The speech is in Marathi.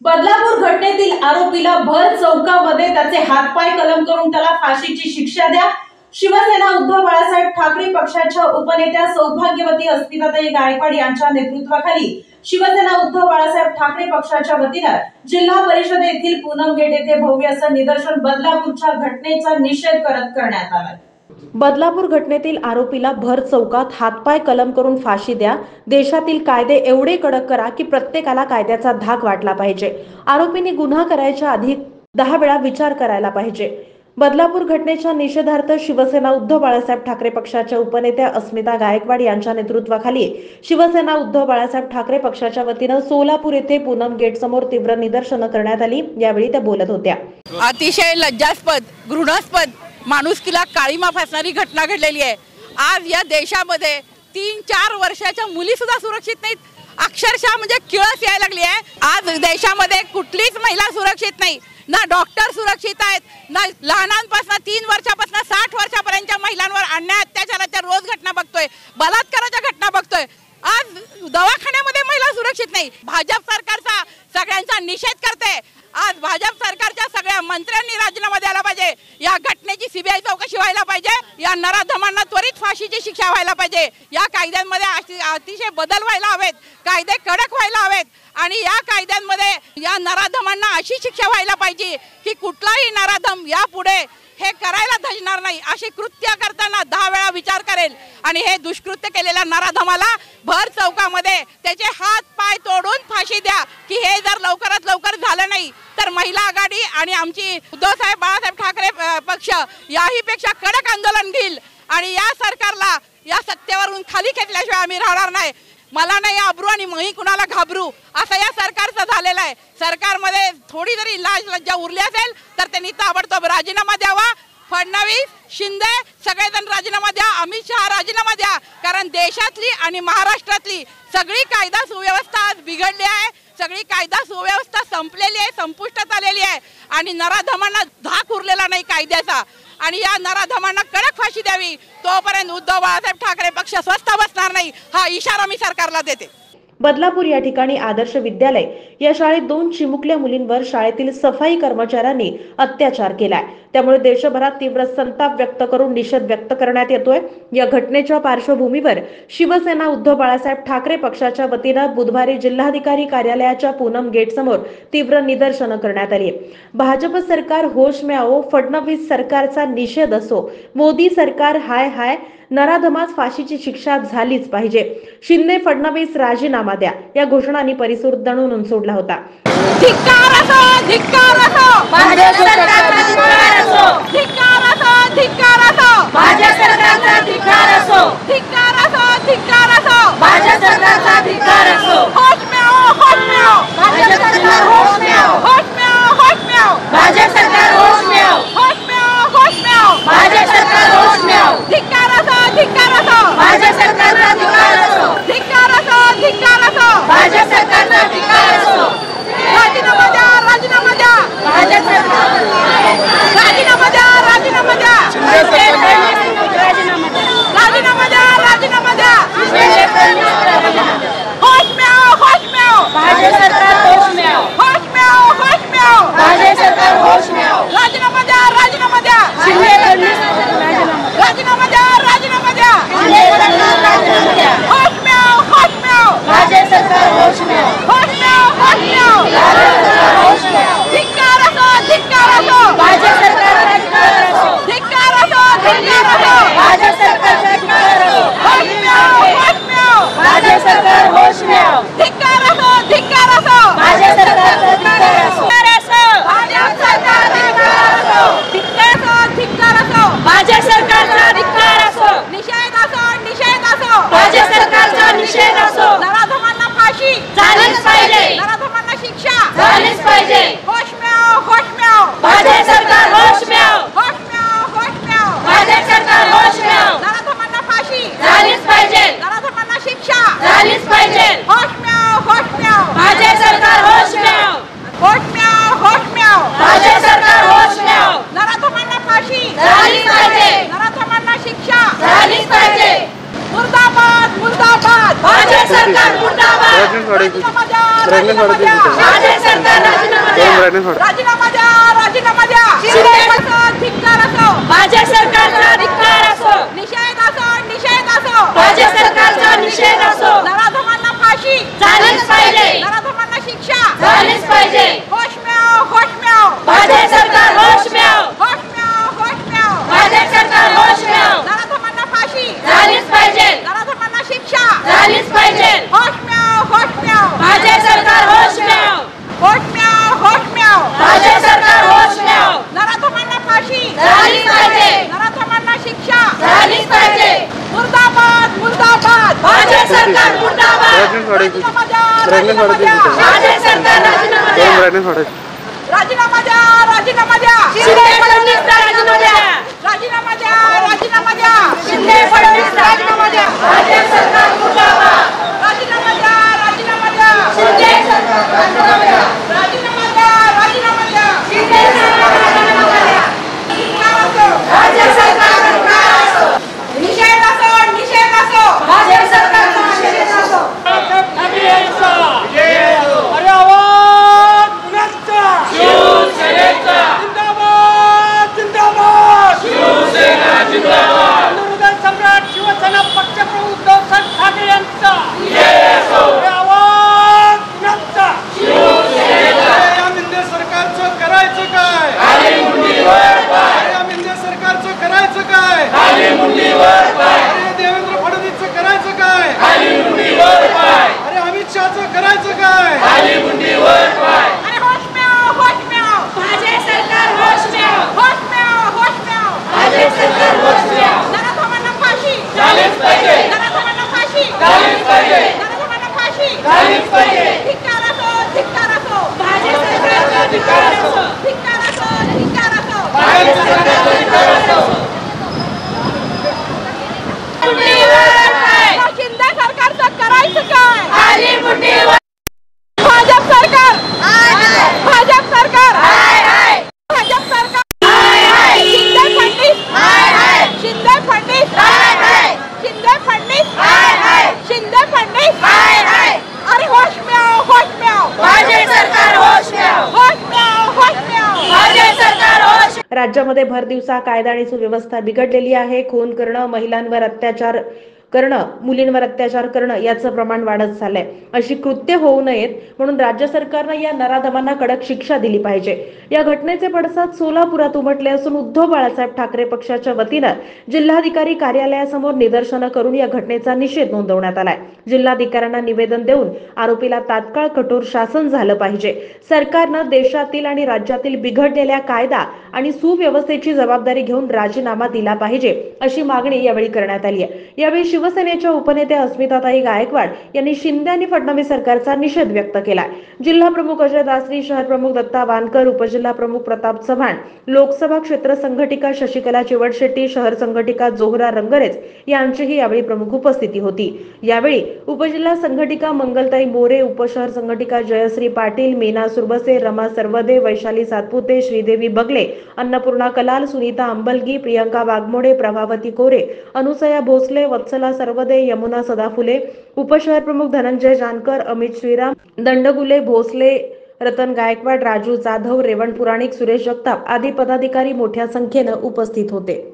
बदलापूर घटनेतील आरोपीला भर चौकामध्ये त्याचे हातपाय कलम करून त्याला फाशीची शिक्षा द्या। शिवसेना उद्धव बाळासाहेब ठाकरे पक्षाच्या उपनेत्या सौभाग्यवती अस्मिताताई गायकवाड यांच्या नेतृत्वाखाली शिवसेना उद्धव बाळासाहेब ठाकरे पक्षाच्या वतीने जिल्हा परिषद येथील पूनम गेट येथे भव्य असं निदर्शन बदलापूरच्या घटनेचा निषेध करत करण्यात आला। बदलापूर घटनेतील आरोपीला भर चौकात हातपाय कलम करून फाशी द्या। देशातील कायदे एवढे कडक करा की प्रत्येकाला कायद्याचा धाक वाटला पाहिजे। आरोपींनी गुन्हा करायच्या आधी 10 वेळा विचार करायला पाहिजे। बदलापूर घटनेच्या निषेधार्थ शिवसेना उद्धव बाळासाहेब ठाकरे पक्षाच्या उपनेत्या अस्मिता गायकवाड यांच्या नेतृत्वाखाली शिवसेना उद्धव बाळासाहेब ठाकरे पक्षाच्या वतीने सोलापूर येथे पूनम गेट समोर तीव्र निदर्शनं करण्यात आली। यावेळी त्या बोलत होत्या। अतिशय लज्जास्पद, घृणास्पद, माणुसकीला काळीमा फासणारी घटना घडलेली आहे। आज या देशामध्ये 3-4 वर्षाच्या मुली सुद्धा सुरक्षित नाहीत। अक्षरशः म्हणजे किळस यायला लागली आहे। आज देशामध्ये कुठलीच महिला सुरक्षित नाही। ना डॉक्टर सुरक्षित आहेत, ना लहानांपासून 3 वर्षापासून 60 वर्षापर्यंतच्या महिलांवर अन्याय अत्याचाराच्या रोज घटना बघतोय, बलात्काराच्या घटना बघतोय। आज दवाखान्यामध्ये महिला सुरक्षित नाही। भाजप सरकारचा सगळ्यांचा निषेध करते। आज भाजप सरकारच्या सगळ्या मंत्र्यांनी राजीनामा द्यायला पाहिजे। या घटनेची सीबीआय चौकशी व्हायला पाहिजे। या नराधमांना त्वरित फाशीची शिक्षा व्हायला पाहिजे। या कायद्यांमध्ये अतिशय बदल व्हायला हवेत, कायदे कडक व्हायला हवेत आणि या कायद्यांमध्ये या नराधमांना अशी शिक्षा व्हायला पाहिजे की कुठलाही नराधम यापुढे हे करायला धजणार नाही। अशी कृत्य करताना 10 वेळा विचार करेल आणि हे दुष्कृत्य केलेल्या नराधमाला भर चौकामध्ये त्याचे हात पाय तोडून फाशी द्या की हे जर लवकरात लवकर झालं नाही तर महिला आघाडी आणि आमची उद्धव साहेब बाळासाहेब ठाकरे पक्ष याही पेक्षा कडक आंदोलन घेईल आणि या सरकारला या सत्तेवरून खाली खेचल्याशिवाय आम्ही राहणार नाही। मला नाही आबरू आणि मी कुणाला घाबरू असं या सरकारचं झालेलं आहे। सरकारमध्ये थोडी जरी लाज लज्जा उरली असेल तर त्यांनी ताबडतोब राजीनामा द्यावा। फडणवीस, शिंदे सगळेजण राजीनामा द्या, अमित शहा राजीनामा द्या, कारण देशातली आणि महाराष्ट्रातली सगळी कायदा सुव्यवस्था आज बिघडली आहे। सगळी कायदा सुव्यवस्था संपलेली आहे, संपुष्टात आलेली आहे आणि नराधमांना धाक उरलेला नाही कायद्याचा आणि या नराधमांना कडक फाशी द्यावी। तोपर्यंत उद्धव बाळासाहेब ठाकरे पक्ष स्वस्थ बसणार नाही हा इशारा मी सरकारला देते। बदलापूर या ठिकाणी आदर्श विद्यालय या शाळेत 2 चिमुकल्या मुलींवर शाळेतील सफाई कर्मचाऱ्यांनी अत्याचार केलाय। त्यामुळे देशभरात तीव्र संताप व्यक्त करून निषेध व्यक्त करण्यात येतोय। या घटनेच्या पार्श्वभूमीवर शिवसेना उद्धव बाळासाहेब ठाकरे पक्षाच्या वतीने बुधवारी जिल्हाधिकारी कार्यालयाच्या पूनम गेट समोर तीव्र निदर्शनं करण्यात आली। भाजप सरकार होश में आओ, फडणवीस सरकारचा निषेध असो, मोदी सरकार हाय हाय, नराधमास फाशीची शिक्षा झालीच पाहिजे, शिंदे फडणवीस राजीनामा द्या या घोषणांनी परिसर दणून सोडला होता। धिक्कार असो, धिक्कार असो, भाजप सरकारचा धिक्कार असो, धिक्कार असो, धिक्कार असो, भाजप सरकारचा धिक्कार असो, धिक्कार असो, धिक्कार असो, भाजप सरकारचा धिक्कार असो। होश में आओ, होश में आओ, भाजप सरकार होश में आओ, होश में आओ, होश में आओ, भाजप सरकार होश में आओ, होश में आओ, होश में आओ, भाजप सरकार होश में आओ। धिक्कार असो, धिक्कार असो, भाजप सरकारचा धिक्कार असो, धिक्कार असो, धिक्कार असो, भाजप सरकारचा धिक्कार असो। राजीनामा द्या, राजीनामा द्या, भाजप सरकार राजीनामा द्या, राजीनामा द्या, राजीनामा द्या, राजीनामा द्या, होश में आओ, होश में आओ, भाजप सरकार होश में आओ, होश में आओ, होश में आओ, भाजप सरकार होश में आओ। राजीनामा द्या, राजीनामा द्या, राजीनामा द्या, राजीनामा द्या, होश में आओ, होश में आओ, भाजप सरकार होश में आओ, होश में आओ, होश में आओ, होश में आओ। धिक्कार असो, धिक्कार असो, भाजप सरकारचा धिक्कार असो, धिक्कार असो, धिक्कार असो, भाजप सरकारचा धिक्कार असो, होश में आओ, होश में आओ, भाजप सरकार होश में आओ, धिक्कार असो, धिक्कार असो, भाजप सरकारचा धिक्कार असो, भाजप सरकार धिक्कार असो, धिक्कार असो, धिक्कार असो, भाजप सरकारचा धिक्कार असो, निषेध असो, निषेध असो, भाजप सरकारचा निषेध असो। नराधमांना फाशी झालीच पाहिजे, नराधमांना शिक्षा झालीच पाहिजे। होश में आओ, होश में आओ, भाजप सरकार होश में आओ, होश में आओ, होश में आओ, भाजप सरकार होश में आओ। नराधमांना फाशी झालीच पाहिजे, नराधमांना शिक्षा झालीच पाहिजे। होश में आओ, होश में आओ, भाजप सरकार होश में आओ, होश में आओ, होश में आओ, भाजप सरकार होश में आओ। नराधमांना फाशी झालीच पाहिजे, नराधमांना शिक्षा झालीच पाहिजे। मुर्दाबाद, मुर्दाबाद, भाजप सरकार मुर्दाबाद, राजीनामा द्या, राजीनामा द्या, भाजप सरकार brightness वाढव. राजीनामा द्या, राजीनामा द्या. शिंदे असो, धिक्कार असो, भाजप सरकारचा धिक्कार असो, निषेध असो, निषेध असो. भाजप सरकारचा निषेध असो, नराधमांना फाशी झालीच पाहिजे, नराधमांना शिक्षा झालीच पाहिजे. होश म्याव, होश म्याव. भाजप सरकार होश म्याव, होश म्याव, होश म्याव. भाजप सरकार होश म्याव, नराधमांना फाशी झालीच पाहिजे, नराधमांना शिक्षा झालीच पाहिजे. होश म्याव, होश म्याव. भाजप सरकार होश म्याव, होश म्याव, होश म्याव. भाजप सरकार होश म्याव, नराधमांना फाशी झालीच पाहिजे, नराधमांना शिक्षा झालीच पाहिजे. मुर्दाबाद, मुर्दाबाद. भाजप सरकार मुर्दाबाद. Brightness वाढव. राजीनामा द्या, Brightness वाढव. राजीनामा द्या. भाजप सरकार राजीनामा द्या. brightness वाढव. राजीनामा द्या, राजीनामा द्या. शिंदे फडणवीस राजीनामा द्या, राजीनामा द्या, राजीनामा द्या. शिंदे फडणवीस राजीनामा द्या. भाजप सरकार मुर्दाबाद. राजीनामा द्या, राजीनामा द्या. शिंदे सरकार राजीनामा द्या. राजीनामा द्या, राजीनामा द्या. शिंदे सरकार राजीनामा द्या. धिक्कार असो, भाजप सरकार धिक्कार असो, निषेध असो, निषेध असो. भाजप सरकारचा निषेध असो. अरे आवाज कुणाचा? शिवसेनेचा जिंदाबाद जिंदाबाद अनुदान सम्राट शिवसेना पक्षप्रमुख उद्धव ठाकरे यांचा अरे आवाज कुणाचा? या मिंदे सरकारचं करायचं काय? या मिंदे सरकारचं करायचं काय? अरे देवेंद्र फडणवीसचं करायचं काय? अरे अमित शहाचं करायचं काय? अरे होश म्याव, होश म्याव. भाजप सरकार होश म्याव, होश म्याव, होश म्याव. भाजप सरकार होश म्याव, नराधमांना फाशी झालीच पाहिजे, नराधमांना फाशी झालीच पाहिजे, नराधमांना फाशी झालीच पाहिजे. धिक्कार असो, धिक्कार असो. भाजप सरकारचा धिक्कार असो, धिक्कार असो, धिक्कार असो. भाजप सरकारचा धिक्कार असो. मुंडीवर पाय, या शिंदे सरकारचं करायचं काय? खाली मुंडीवर भाजप सरकार, भाजप सरकार, हाय हाय, भाजप सरकार. हाय हाय, शिंदे फडणवीस, हाय हाय, शिंदे फडणवीस, हाय हाय, शिंदे फडणवीस, हाय हाय, शिंदे फडणवीस. हाय हाय. अरे होश म्याव, होश म्याव. भाजप सरकार होश म्याव, होश म्याव, होश म्याव. भाजप सरकार होश. राज्यामध्ये भर दिवसा कायदा आणि सुव्यवस्था बिघडलेली आहे. खून करणं, महिलांवर अत्याचार करणं, मुलींवर अत्याचार करणं याचं प्रमाण वाढत चाललंय. अशी कृत्य होऊ नयेत म्हणून राज्य सरकारनं या नराधमांना कडक शिक्षा दिली पाहिजे. या घटनेचे पडसाद सोलापुरात उमटले असून उद्धव बाळासाहेब ठाकरे पक्षाच्या वतीनं जिल्हाधिकारी कार्यालयासमोर निदर्शनं करून या घटनेचा निषेध नोंदवण्यात आलाय. जिल्हाधिकाऱ्यांना निवेदन देऊन आरोपीला तात्काळ कठोर शासन झालं पाहिजे. सरकारनं देशातील आणि राज्यातील बिघडलेल्या कायदा आणि सुव्यवस्थेची जबाबदारी घेऊन राजीनामा दिला पाहिजे अशी मागणी यावेळी करण्यात आली आहे. यावेळी शिवसेनेच्या उपनेत्या अस्मिताताई गायकवाड यांनी शिंदे आणि फडणवीस सरकारचा निषेध व्यक्त केलाय. जिल्हा प्रमुख अजय दासरी, शहर प्रमुख दत्ता वानकर, उपजिल्हा प्रमुख प्रताप चव्हाण, लोकसभा क्षेत्र संघटिका शशिकला चिवडशेट्टी, शहर संघटिका जोहरा रंगरेज यांचीही यावेळी प्रमुख उपस्थिती होती. यावेळी उपजिल्हा संघटिका मंगलताई मोरे, उपशहर संघटिका जयश्री पाटील, मीना सुरबसे, रमा सरवदे, वैशाली सातपुते, श्रीदेवी बगले, अन्नपूर्णा कलाल, सुनीता अंबलगी, प्रियंका वाघमोडे, प्रभावती कोरे, अनुसया भोसले, वत्सला सरवदे, यमुना सदाफुले, उपशहर प्रमुख धनंजय जानकर, अमित श्रीराम, दंडगुले, भोसले, रतन गायकवाड, राजू जाधव, रेवण पुराणिक, सुरेश जगताप आदी पदाधिकारी मोठ्या संख्येनं उपस्थित होते.